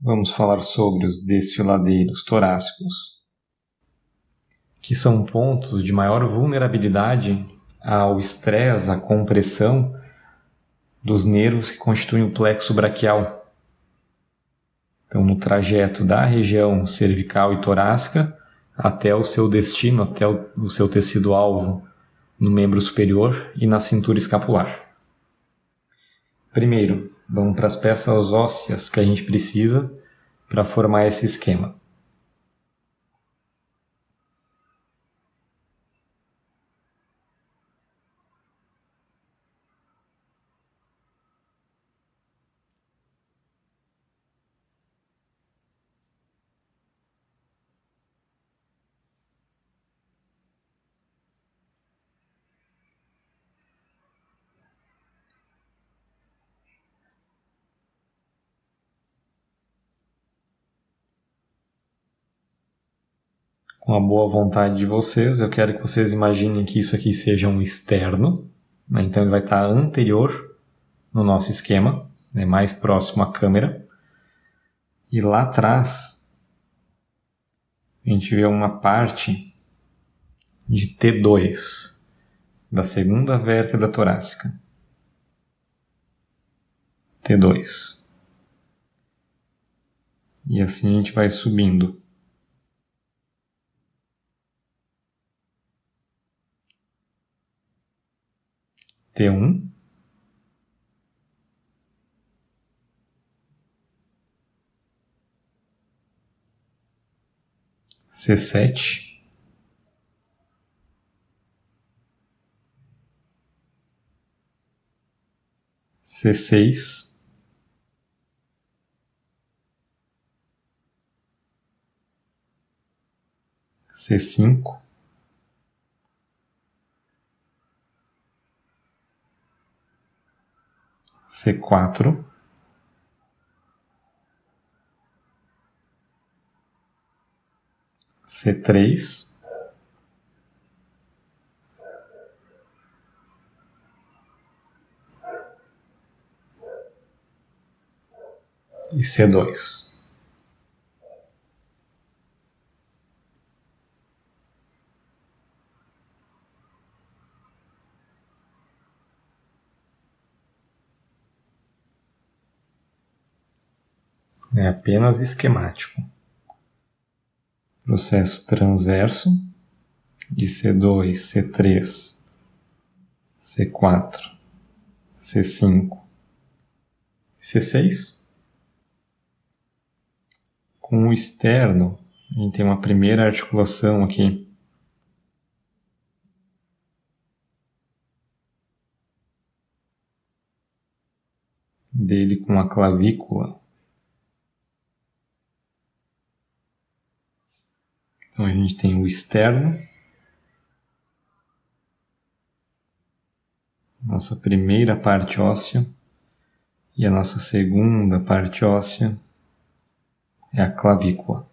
Vamos falar sobre os desfiladeiros torácicos, que são pontos de maior vulnerabilidade ao estresse, à compressão dos nervos que constituem o plexo braquial. Então, no trajeto da região cervical e torácica até o seu destino, até o seu tecido-alvo no membro superior e na cintura escapular. Primeiro, vamos para as peças ósseas que a gente precisa para formar esse esquema. Com a boa vontade de vocês, eu quero que vocês imaginem que isso aqui seja um externo, né? Então ele vai estar anterior no nosso esquema, né? Mais próximo à câmera. E lá atrás, a gente vê uma parte de T2, da segunda vértebra torácica. T2. E assim a gente vai subindo. T1. C7. C6. C5. C4. C3. E C2. É apenas esquemático. Processo transverso de C2, C3, C4, C5 e C6. Com o externo, a gente tem uma primeira articulação aqui. Dele com a clavícula. Então a gente tem o externo, nossa primeira parte óssea, e a nossa segunda parte óssea é a clavícula.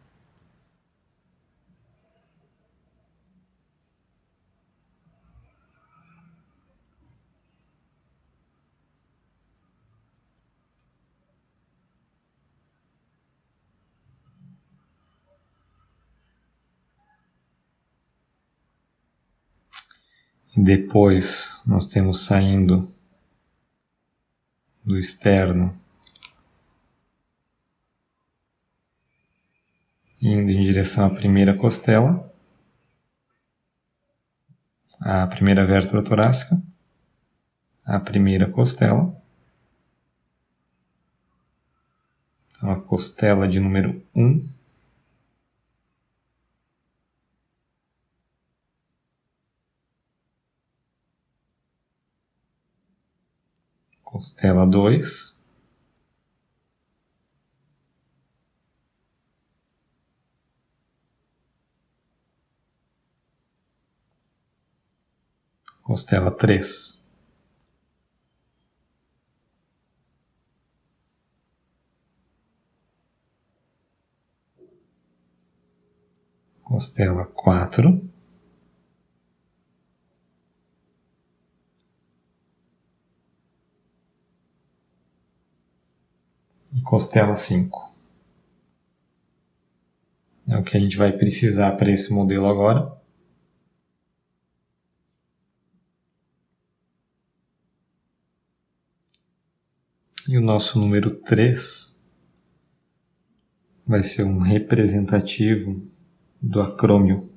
E depois nós temos saindo do externo, indo em direção à primeira costela, a primeira vértebra torácica, a primeira costela. Então a costela de número 1. Costela 2. Costela 3. Costela 4. E costela 5. É o que a gente vai precisar para esse modelo agora. E o nosso número 3 vai ser um representativo do acrômio.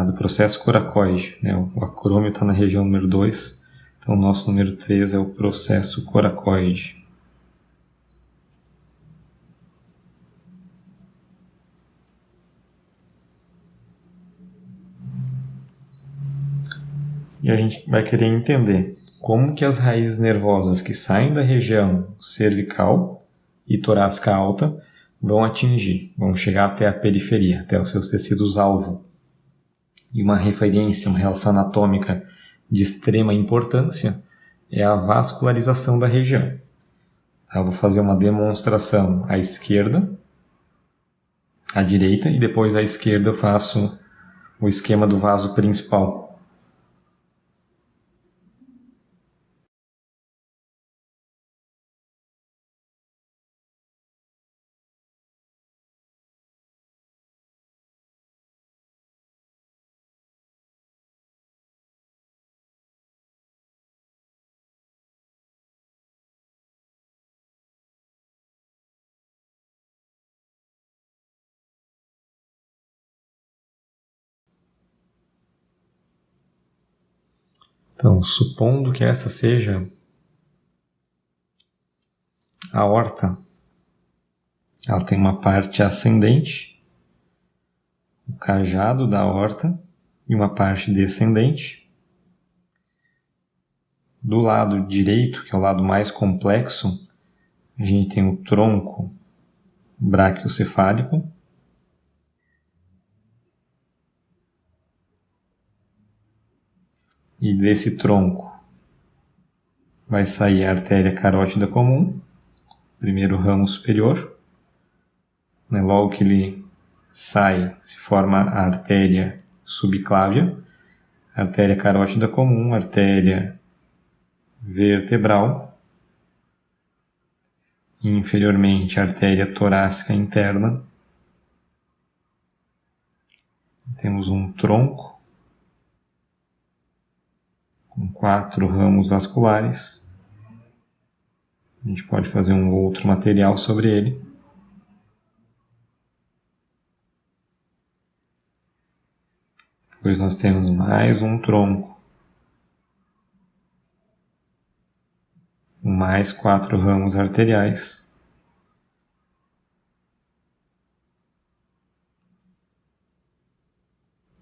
Do processo coracoide. Né? O acrômio está na região número 2, então o nosso número 3 é o processo coracoide. E a gente vai querer entender como que as raízes nervosas que saem da região cervical e torácica alta vão chegar até a periferia, até os seus tecidos-alvo. E uma referência, uma relação anatômica de extrema importância é a vascularização da região. Eu vou fazer uma demonstração à esquerda, à direita, e depois à esquerda eu faço o esquema do vaso principal. Então, supondo que essa seja a aorta, ela tem uma parte ascendente, o cajado da aorta, e uma parte descendente. Do lado direito, que é o lado mais complexo, a gente tem o tronco braquiocefálico. E desse tronco vai sair a artéria carótida comum, primeiro ramo superior. Logo que ele sai, se forma a artéria subclávia, artéria carótida comum, artéria vertebral, e inferiormente a artéria torácica interna. Temos um tronco com 4 ramos vasculares. A gente pode fazer um outro material sobre ele. Depois nós temos mais um tronco, com mais 4 ramos arteriais.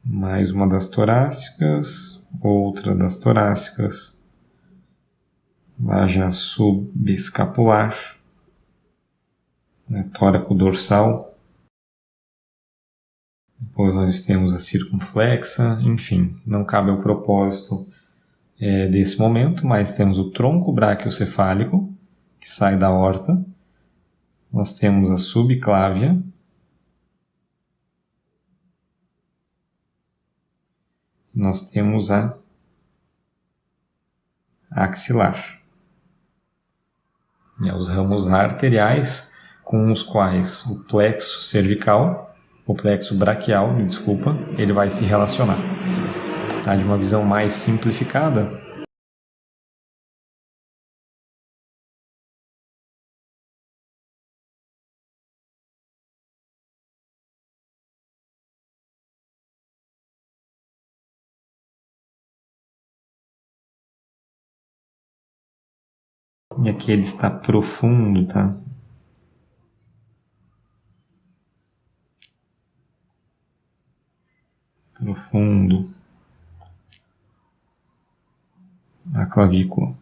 Mais uma das torácicas, outra das torácicas, vaja subescapular, tóraco dorsal. Depois nós temos a circunflexa, enfim, não cabe ao propósito desse momento, mas temos o tronco braquiocefálico, que sai da aorta. Nós temos a subclávia, nós temos a axilar. E os ramos arteriais com os quais o plexo cervical, o plexo braquial, ele vai se relacionar. De uma visão mais simplificada, e aqui ele está profundo, tá? Profundo. A clavícula.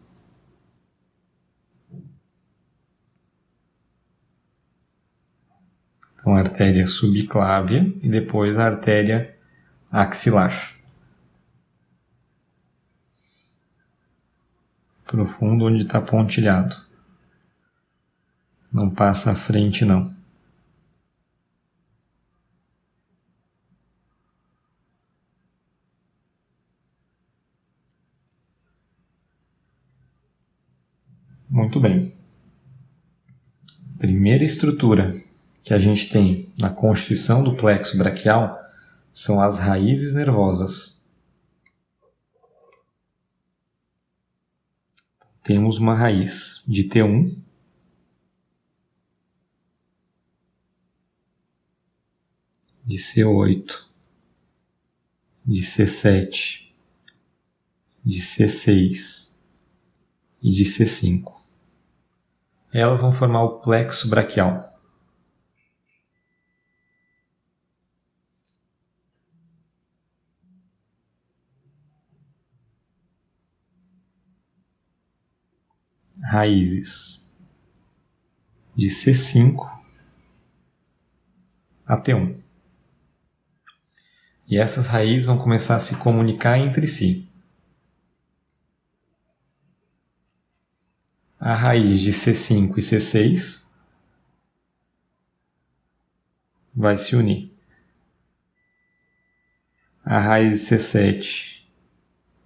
Então, a artéria subclávia e depois a artéria axilar. Profundo onde está pontilhado. Não passa à frente, não. Muito bem. Primeira estrutura que a gente tem na constituição do plexo braquial são as raízes nervosas. Temos uma raiz de T1, de C8, de C7, de C6 e de C5. Elas vão formar o plexo braquial. Raízes de C5 a T1. E essas raízes vão começar a se comunicar entre si. A raiz de C5 e C6 vai se unir. A raiz de C7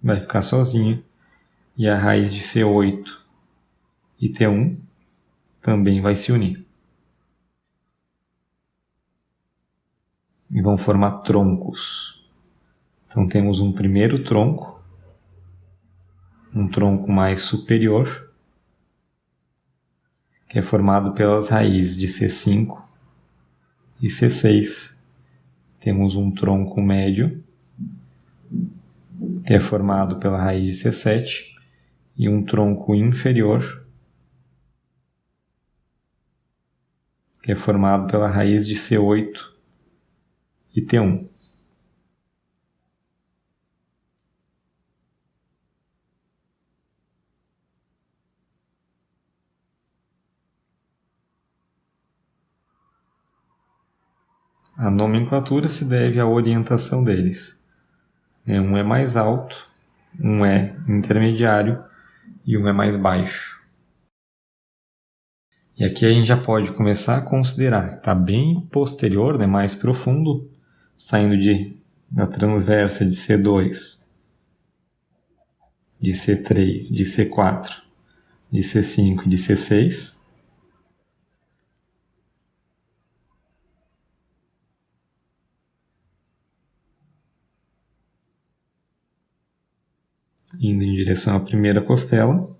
vai ficar sozinha. E a raiz de C8 e T1 também vai se unir. E vão formar troncos. Então temos um primeiro tronco, um tronco mais superior, que é formado pelas raízes de C5 e C6. Temos um tronco médio, que é formado pela raiz de C7, e um tronco inferior, que é formado pela raiz de C8 e T1. A nomenclatura se deve à orientação deles. Um é mais alto, um é intermediário e um é mais baixo. E aqui a gente já pode começar a considerar que está bem posterior, mais profundo, saindo da transversa de C2, de C3, de C4, de C5 e de C6. Indo em direção à primeira costela.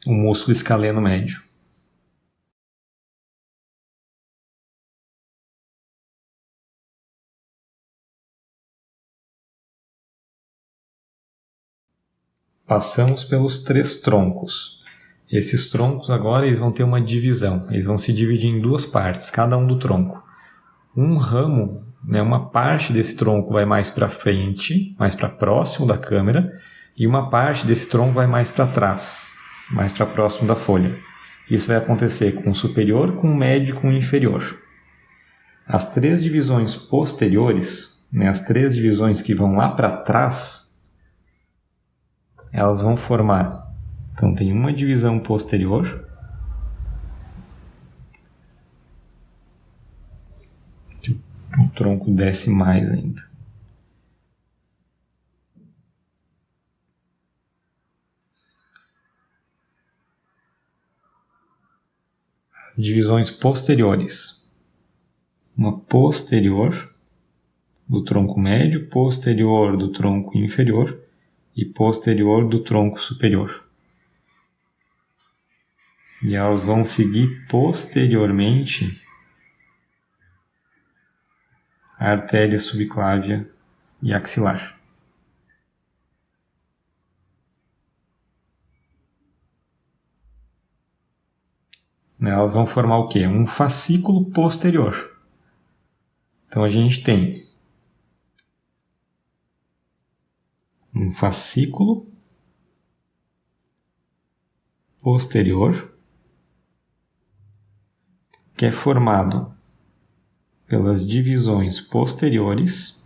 O músculo escaleno médio. Passamos pelos 3 troncos. Esses troncos agora eles vão ter uma divisão. Eles vão se dividir em 2 partes, cada um do tronco. Um ramo, uma parte desse tronco vai mais para frente, mais para próximo da câmera, e uma parte desse tronco vai mais para trás, mais para próximo da folha. Isso vai acontecer com o superior, com o médio e com o inferior. As 3 divisões posteriores, as 3 divisões que vão lá para trás, elas vão formar. Então tem uma divisão posterior, o tronco desce mais ainda. As divisões posteriores. Uma posterior do tronco médio, posterior do tronco inferior e posterior do tronco superior. E elas vão seguir posteriormente a artéria subclávia e axilar. Elas vão formar o quê? Um fascículo posterior. Então a gente tem um fascículo posterior que é formado pelas divisões posteriores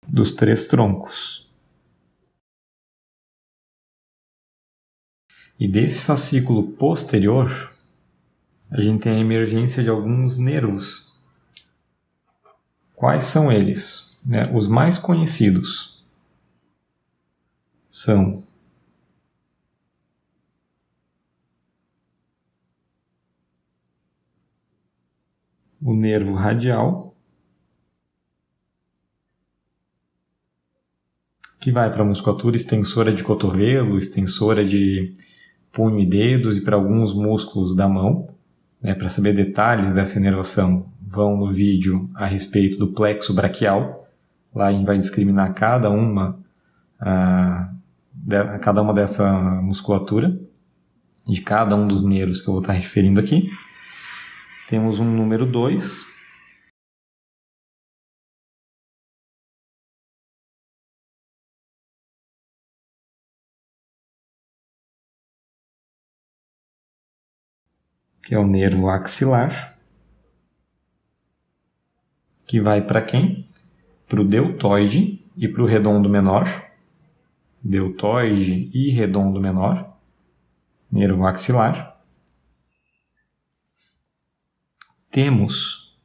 dos 3 troncos. E desse fascículo posterior, a gente tem a emergência de alguns nervos Quais são eles? Os mais conhecidos são o nervo radial, que vai para a musculatura extensora de cotovelo, extensora de punho e dedos e para alguns músculos da mão. Para saber detalhes dessa inervação, vão no vídeo a respeito do plexo braquial. Lá a gente vai discriminar cada uma dessa musculatura, de cada um dos nervos que eu vou estar referindo aqui. Temos um número 2, que é o nervo axilar, que vai para quem? Para o deltoide e para o redondo menor. Deltoide e redondo menor, nervo axilar. Temos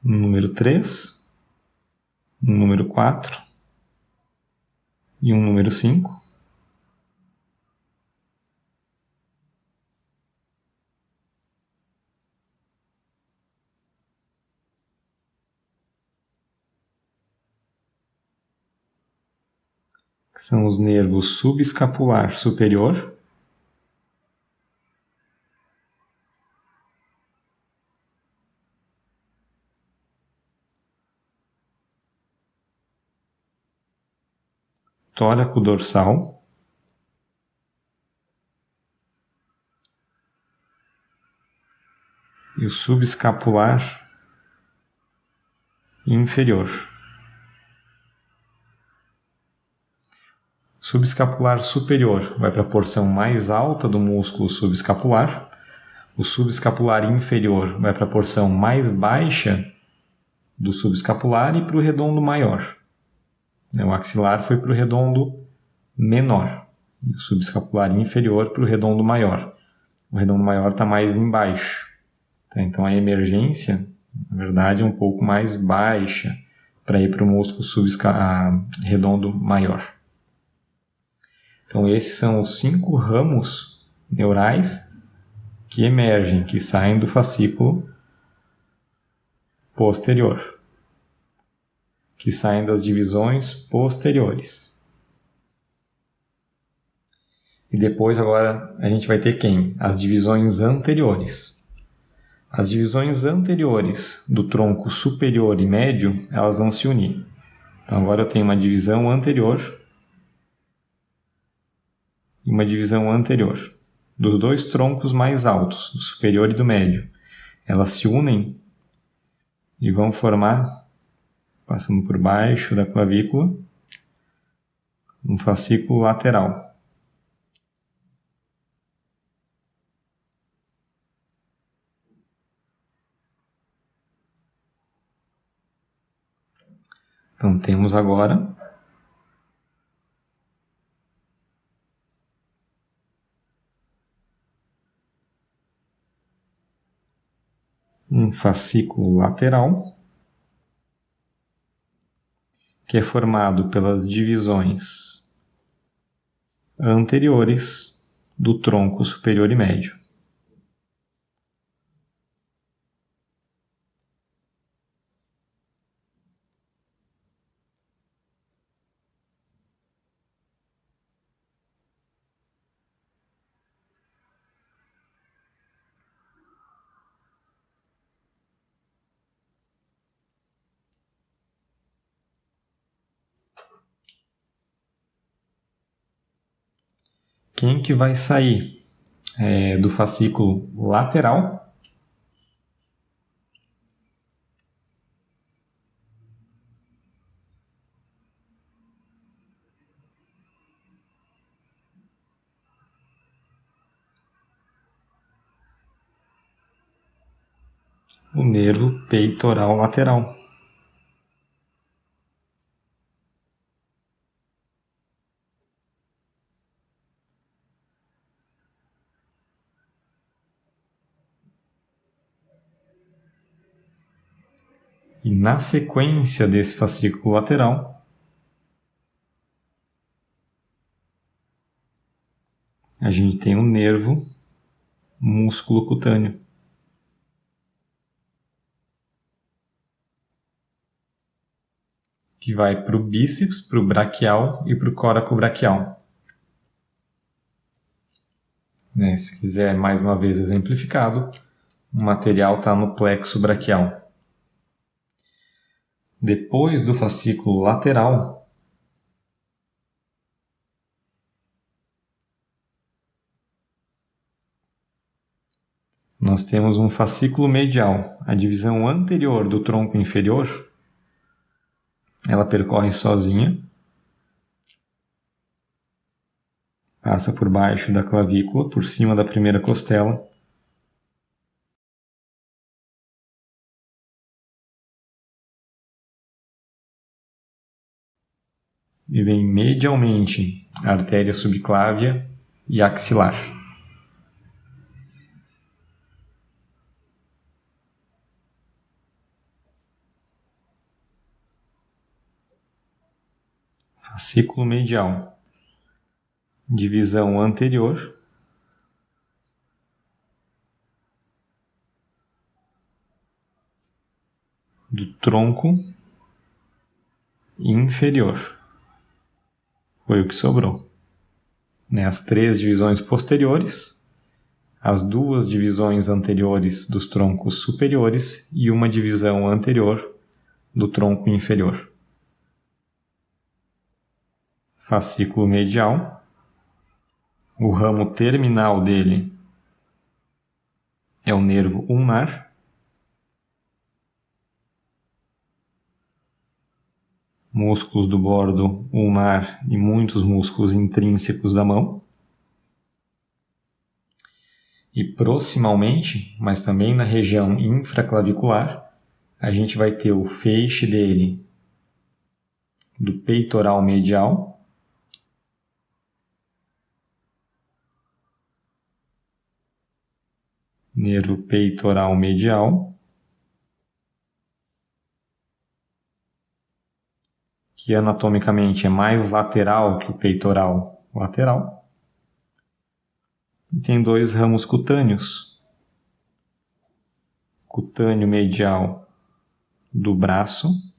um número 3, um número 4 e um número 5. Que são os nervos subescapular superior, tóraco dorsal, e o subescapular inferior. Subescapular superior vai para a porção mais alta do músculo subescapular. O subescapular inferior vai para a porção mais baixa do subescapular e para o redondo maior. O axilar foi para o redondo menor. E o subescapular inferior para o redondo maior. O redondo maior está mais embaixo. Então a emergência, na verdade, é um pouco mais baixa para ir para o músculo redondo maior. Então esses são os 5 ramos neurais que emergem, que saem do fascículo posterior, que saem das divisões posteriores. E depois agora a gente vai ter quem? As divisões anteriores. As divisões anteriores do tronco superior e médio, elas vão se unir. Então agora eu tenho uma divisão anterior e uma divisão anterior dos dois troncos mais altos, do superior e do médio. Elas se unem e vão formar, passando por baixo da clavícula, um fascículo lateral. Então temos agora um fascículo lateral, que é formado pelas divisões anteriores do tronco superior e médio. Quem que vai sair do fascículo lateral? O nervo peitoral lateral. E na sequência desse fascículo lateral, a gente tem um nervo músculo cutâneo. Que vai para o bíceps, para o braquial e para o coracobraquial. Se quiser mais uma vez exemplificado, o material está no plexo braquial. Depois do fascículo lateral, nós temos um fascículo medial. A divisão anterior do tronco inferior, ela percorre sozinha, passa por baixo da clavícula, por cima da primeira costela, e vem medialmente a artéria subclávia e axilar. Fascículo medial. Divisão anterior. Do tronco inferior. Foi o que sobrou. As 3 divisões posteriores, as 2 divisões anteriores dos troncos superiores e uma divisão anterior do tronco inferior. Fascículo medial. O ramo terminal dele é o nervo ulnar. Músculos do bordo ulnar e muitos músculos intrínsecos da mão. E proximalmente, mas também na região infraclavicular, a gente vai ter o feixe dele do peitoral medial, nervo peitoral medial, que anatomicamente é mais lateral que o peitoral lateral. E tem 2 ramos cutâneos. Cutâneo medial do braço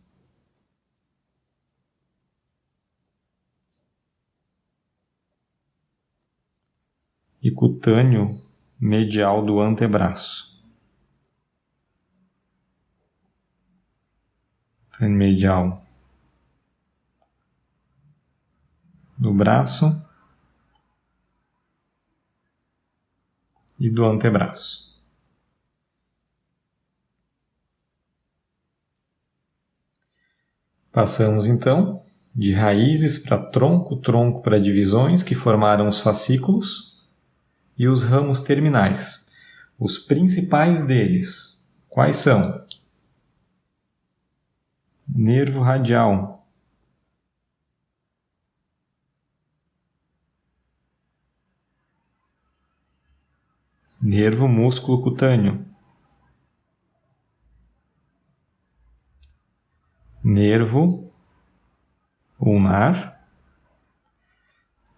e cutâneo medial do antebraço. Cutâneo medial do braço e do antebraço. Passamos então de raízes para tronco, tronco para divisões que formaram os fascículos e os ramos terminais. Os principais deles, quais são? Nervo radial. Nervo músculo cutâneo. Nervo ulnar.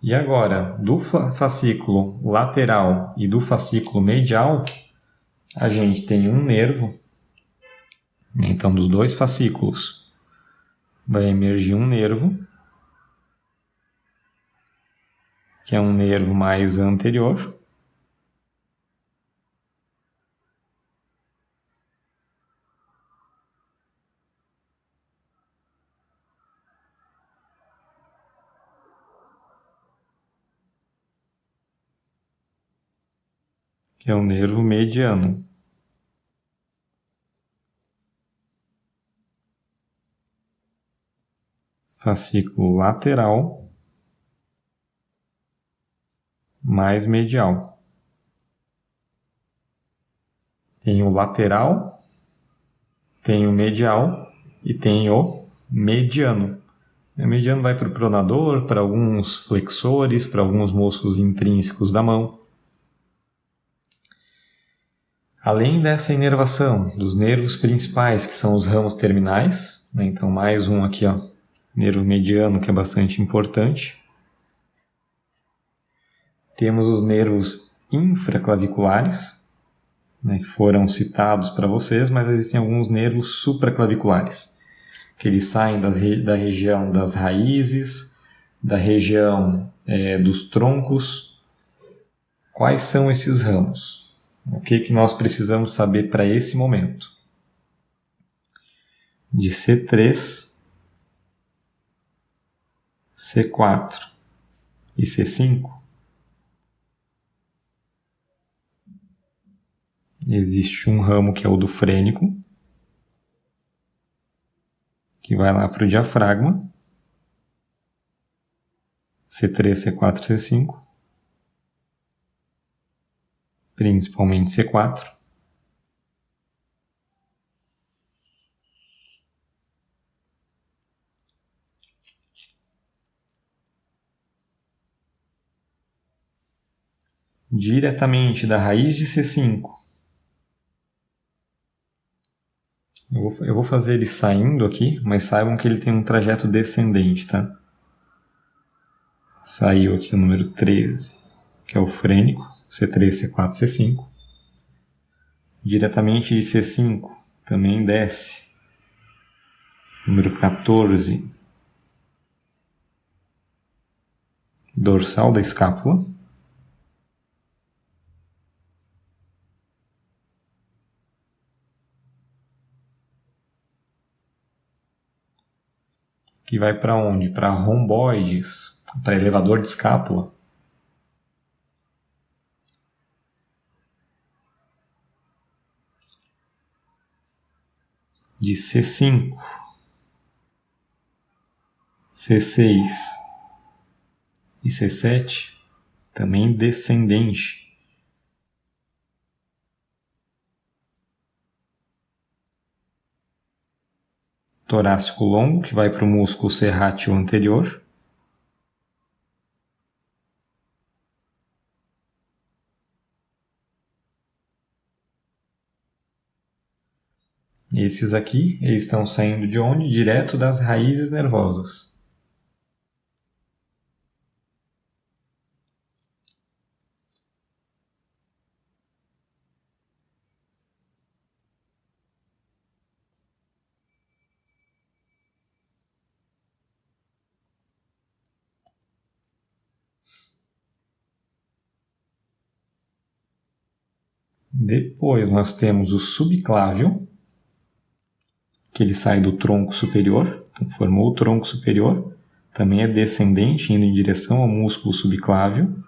E agora, do fascículo lateral e do fascículo medial, a gente tem um nervo. Então, dos 2 fascículos, vai emergir um nervo, que é um nervo mais anterior. Que é o nervo mediano. Fascículo lateral mais medial. Tem o lateral, tem o medial e tem o mediano. O mediano vai para o pronador, para alguns flexores, para alguns músculos intrínsecos da mão. Além dessa inervação dos nervos principais, que são os ramos terminais, né? Então mais um aqui, ó, nervo mediano, que é bastante importante. Temos os nervos infraclaviculares, né, que foram citados para vocês, mas existem alguns nervos supraclaviculares, que eles saem da região das raízes, da região dos troncos. Quais são esses ramos? O que nós precisamos saber para esse momento? De C3, C4 e C5, existe um ramo que é o do frênico, que vai lá para o diafragma, C3, C4, C5, principalmente C4. Diretamente da raiz de C5, eu vou fazer ele saindo aqui, mas saibam que ele tem um trajeto descendente, tá? Saiu aqui o número 13, que é o frênico, C3, C4, C5. Diretamente de C5 também desce, número 14, dorsal da escápula. Que vai para onde? Para romboides, para elevador de escápula. De C5, C6 e C7, também descendente. Torácico longo, que vai para o músculo serrátil anterior. Esses aqui, eles estão saindo de onde? Direto das raízes nervosas. Depois nós temos o subclávio, que ele sai do tronco superior, então formou o tronco superior, também é descendente, indo em direção ao músculo subclávio.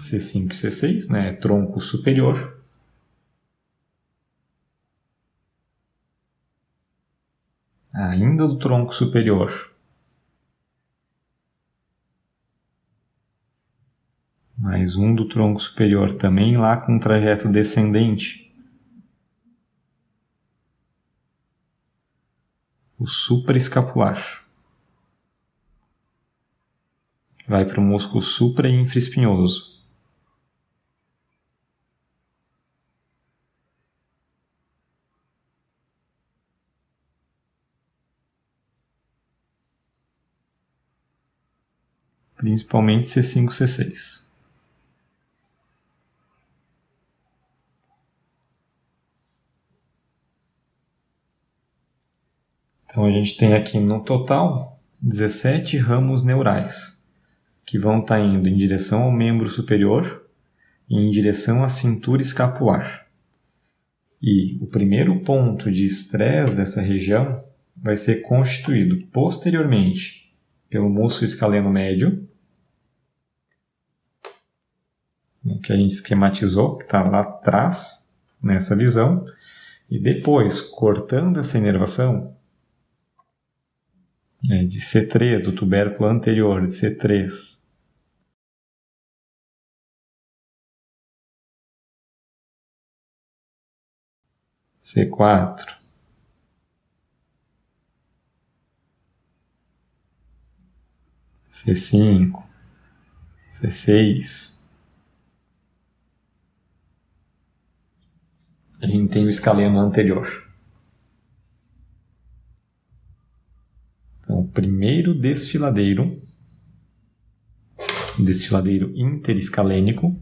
C5 e C6, né? Tronco superior. Ainda do tronco superior. Mais um do tronco superior, também lá com um trajeto descendente. O supraescapular. Vai para o músculo suprainfraespinhoso. Principalmente C5 e C6. Então a gente tem aqui no total 17 ramos neurais, que vão estar indo em direção ao membro superior e em direção à cintura escapular. E o primeiro ponto de estresse dessa região vai ser constituído posteriormente pelo músculo escaleno médio, que a gente esquematizou, que está lá atrás, nessa visão, e depois, cortando essa inervação, de C3, do tubérculo anterior de C3, C4, C5, C6. A gente tem o escaleno anterior. Então, o primeiro desfiladeiro interescalênico,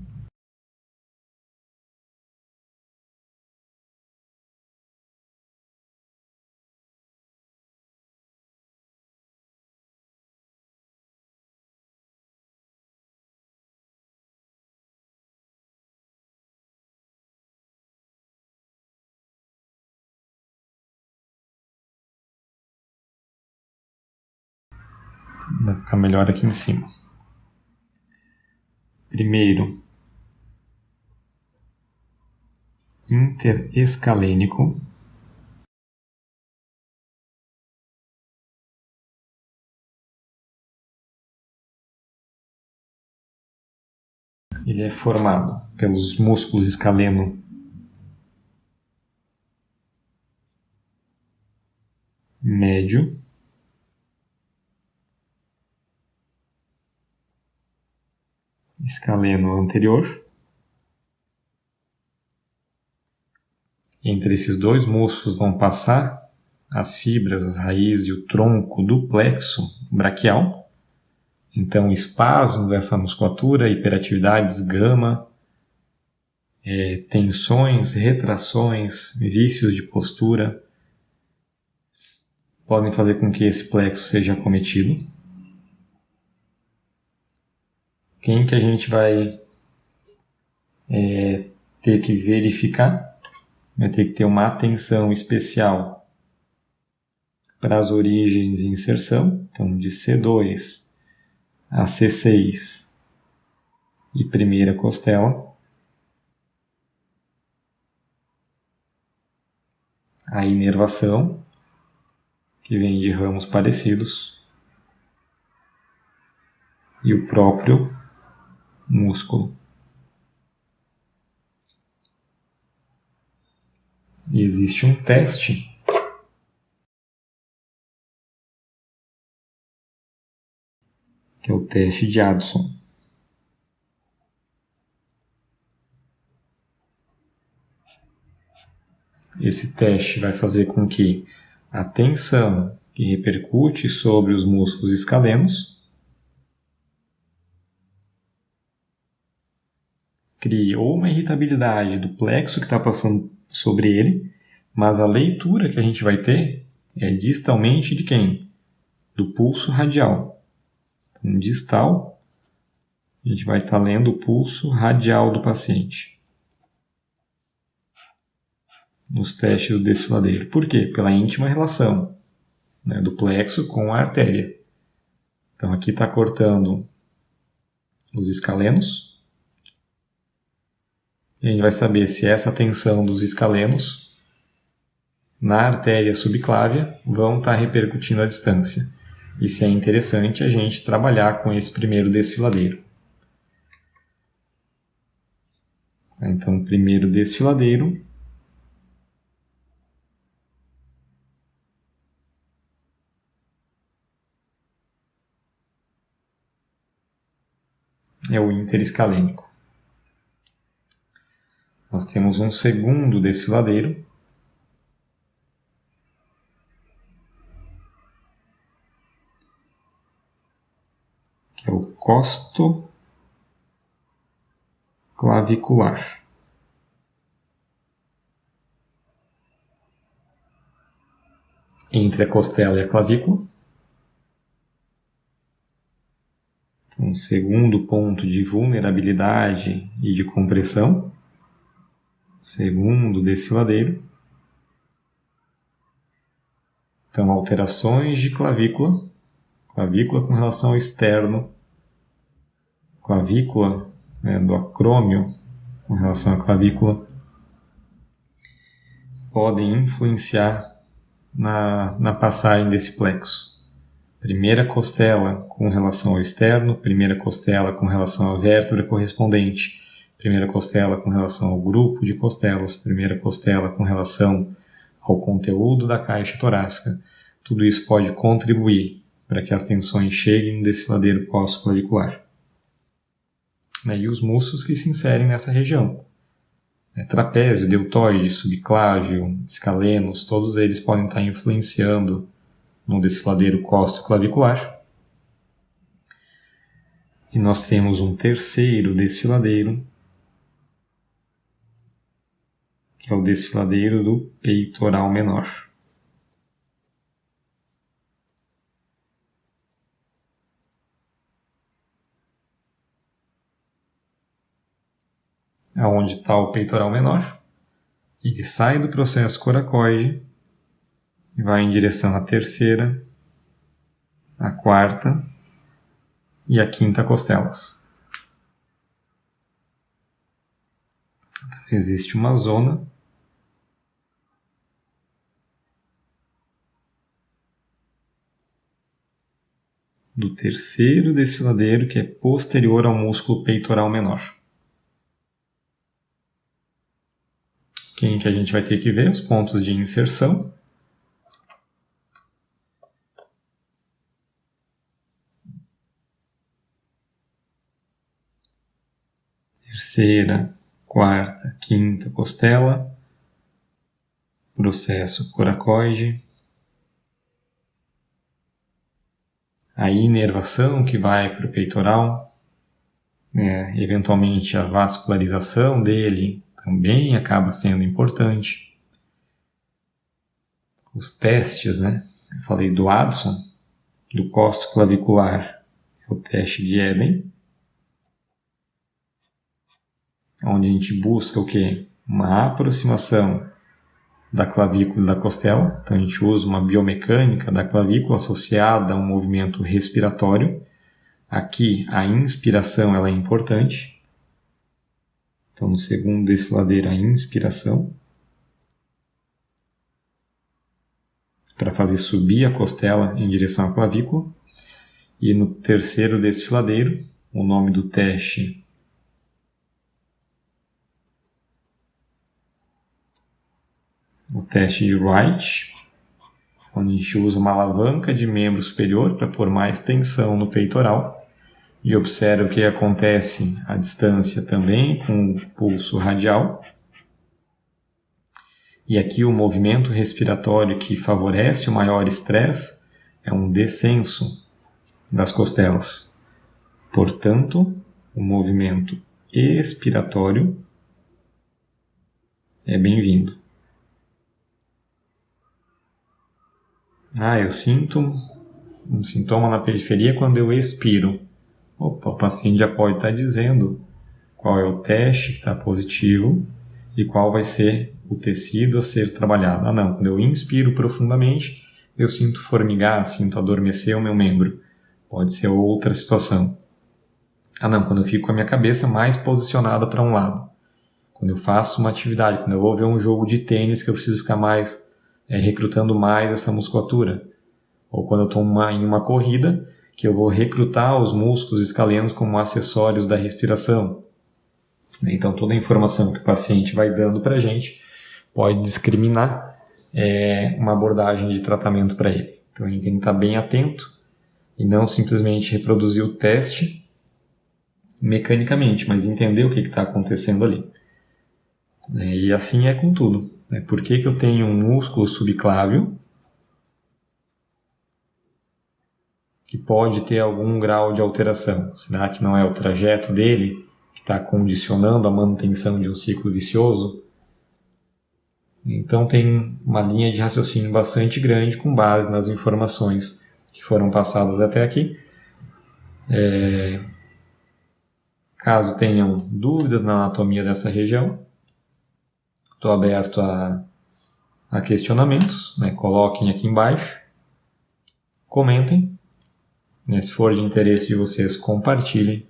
vai ficar melhor aqui em cima. Primeiro interescalênico, ele é formado pelos músculos escaleno médio, escaleno anterior. Entre esses dois músculos vão passar as fibras, as raízes e o tronco do plexo braquial. Então, espasmos dessa musculatura, hiperatividades gama, tensões, retrações, vícios de postura podem fazer com que esse plexo seja acometido. Quem que a gente vai ter que verificar? Vai ter que ter uma atenção especial para as origens de inserção, então de C2 a C6 e primeira costela. A inervação, que vem de ramos parecidos, e o próprio músculo. E existe um teste que é o teste de Addison. Esse teste vai fazer com que a tensão que repercute sobre os músculos escalenos crie ou uma irritabilidade do plexo que está passando sobre ele, mas a leitura que a gente vai ter é distalmente de quem? Do pulso radial. Então, distal, a gente vai estar lendo o pulso radial do paciente nos testes do desfiladeiro. Por quê? Pela íntima relação, né, do plexo com a artéria. Então aqui está cortando os escalenos. E a gente vai saber se essa tensão dos escalenos na artéria subclávia vão estar repercutindo a distância. E se é interessante a gente trabalhar com esse primeiro desfiladeiro. Então, o primeiro desfiladeiro é o interescalênico. Nós temos um segundo desfiladeiro, que é o costoclavicular. Entre a costela e a clavícula. Então, segundo ponto de vulnerabilidade e de compressão. Segundo desfiladeiro. Então, alterações de clavícula. Clavícula com relação ao externo. Clavícula, né, do acrômio com relação à clavícula. Podem influenciar na passagem desse plexo. Primeira costela com relação ao externo, primeira costela com relação à vértebra correspondente, primeira costela com relação ao grupo de costelas, primeira costela com relação ao conteúdo da caixa torácica. Tudo isso pode contribuir para que as tensões cheguem no desfiladeiro costo-clavicular. E os músculos que se inserem nessa região. Trapézio, deltoide, subclávio, escalenos, todos eles podem estar influenciando no desfiladeiro costo-clavicular. E nós temos um terceiro desfiladeiro, que é o desfiladeiro do peitoral menor. Aonde está o peitoral menor, ele sai do processo coracoide e vai em direção à terceira, à quarta e à quinta costelas. Existe uma zona do terceiro desfiladeiro que é posterior ao músculo peitoral menor. Quem que a gente vai ter que ver? Os pontos de inserção. Terceira, quarta, quinta costela. Processo coracoide. A inervação que vai para o peitoral. Eventualmente a vascularização dele também acaba sendo importante. Os testes, Eu falei do Addison, do costo clavicular, é o teste de Eden, onde a gente busca o quê? Uma aproximação da clavícula e da costela. Então a gente usa uma biomecânica da clavícula associada a um movimento respiratório. Aqui a inspiração ela é importante. Então, no segundo desfiladeiro, a inspiração, para fazer subir a costela em direção à clavícula. E no terceiro desfiladeiro, o nome do teste o teste de Wright, onde a gente usa uma alavanca de membro superior para pôr mais tensão no peitoral. E observa o que acontece à distância também com o pulso radial. E aqui o movimento respiratório que favorece o maior estresse é um descenso das costelas. Portanto, o movimento expiratório é bem-vindo. Eu sinto um sintoma na periferia quando eu expiro. Opa, o paciente já pode estar dizendo qual é o teste que está positivo e qual vai ser o tecido a ser trabalhado. Quando eu inspiro profundamente, eu sinto formigar, sinto adormecer o meu membro. Pode ser outra situação. Quando eu fico com a minha cabeça mais posicionada para um lado. Quando eu faço uma atividade, quando eu vou ver um jogo de tênis que eu preciso ficar mais, recrutando mais essa musculatura. Ou quando eu estou em uma corrida, que eu vou recrutar os músculos escalenos como acessórios da respiração. Então, toda a informação que o paciente vai dando para a gente pode discriminar uma abordagem de tratamento para ele. Então, a gente tem que estar bem atento e não simplesmente reproduzir o teste mecanicamente, mas entender o que está acontecendo ali. E assim é com tudo. Por que eu tenho um músculo subclávio que pode ter algum grau de alteração? Será que não é o trajeto dele que está condicionando a manutenção de um ciclo vicioso? Então tem uma linha de raciocínio bastante grande com base nas informações que foram passadas até aqui. Caso tenham dúvidas na anatomia dessa região, estou aberto a questionamentos, coloquem aqui embaixo, comentem. Se for de interesse de vocês, compartilhem.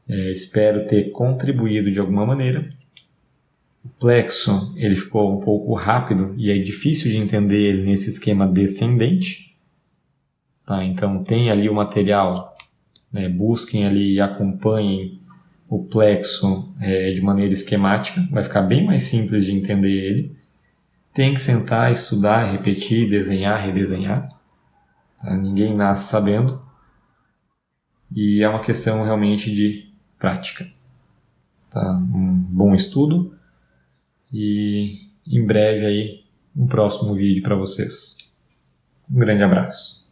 Espero ter contribuído de alguma maneira. O plexo ele ficou um pouco rápido e é difícil de entender ele nesse esquema descendente. Então tem ali o material, busquem ali e acompanhem o plexo de maneira esquemática. Vai ficar bem mais simples de entender ele. tem que sentar, estudar, repetir, desenhar, redesenhar. Tá? Ninguém nasce sabendo. E é uma questão realmente de prática. Tá? Um bom estudo. E em breve aí um próximo vídeo para vocês. Um grande abraço.